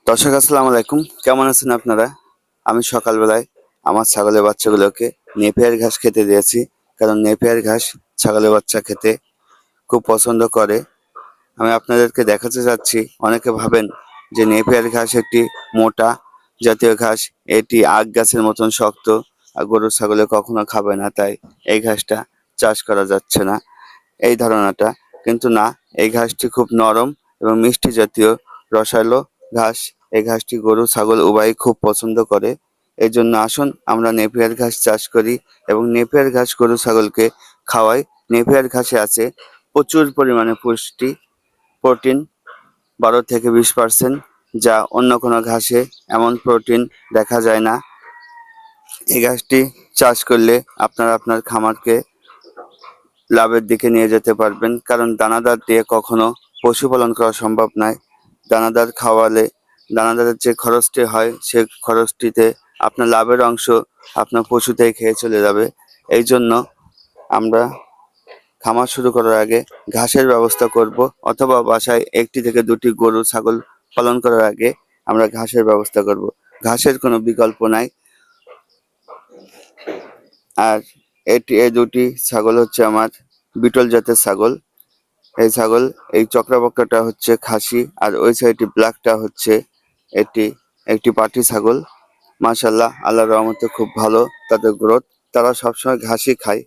দর্শক আসসালামু আলাইকুম, কেমন আছেন আপনারা? আমি সকালবেলায় আমার ছাগলের বাচ্চাগুলোকে নেপিয়ার ঘাস খেতে দিয়েছি, কারণ নেপিয়ার ঘাস ছাগলের বাচ্চা খেতে খুব পছন্দ করে। আমি আপনাদেরকে দেখাতে চাচ্ছি, অনেকে ভাবেন যে নেপিয়ার ঘাস একটি মোটা জাতীয় ঘাস, এটি আখ গাছের মতন শক্ত আর গরু ছাগলে কখনো খাবে না, তাই এই ঘাসটা চাষ করা যাচ্ছে না, এই ধারণাটা। কিন্তু না, এই ঘাসটি খুব নরম এবং মিষ্টি জাতীয় রসালো ঘাস। এই ঘাসটি গরু ছাগল উভয়ই খুব পছন্দ করে। এই জন্য আসুন আমরা নেপিয়ার ঘাস চাষ করি এবং নেপিয়ার ঘাস গরু ছাগলকে খাওয়াই। নেপিয়ার ঘাসে আছে প্রচুর পরিমাণে পুষ্টি, প্রোটিন 12 থেকে 20%, যা অন্য কোনো ঘাসে এমন প্রোটিন দেখা যায় না। এই ঘাসটি চাষ করলে আপনারা আপনার খামারকে লাভের দিকে নিয়ে যেতে পারবেন, কারণ দানাদার দিয়ে কখনো পশুপালন করা সম্ভব নয়। দানাদার খাওয়ালে দানাদারের যে খরচটি হয়, সে খরচটিতে আপনার লাভের অংশ আপনার পশুতেই খেয়ে চলে যাবে। এই জন্য আমরা খামার শুরু করার আগে ঘাসের ব্যবস্থা করব, অথবা বাসায় 1 থেকে 2টি গরু ছাগল পালন করার আগে আমরা ঘাসের ব্যবস্থা করব। ঘাসের কোনো বিকল্প নাই। আর এই দুটি ছাগল হচ্ছে আমার বিটল জাতের ছাগল। এই চক্রাবক্কাটা হচ্ছে খাসি, আর ওই সাইডে ব্ল্যাকটা হচ্ছে এটি একটি পাটি ছাগল। মাশাআল্লাহ, আল্লাহর রহমতে খুব ভালো তাদের গ্রোথ। তারা সবসময় ঘাসই খায়,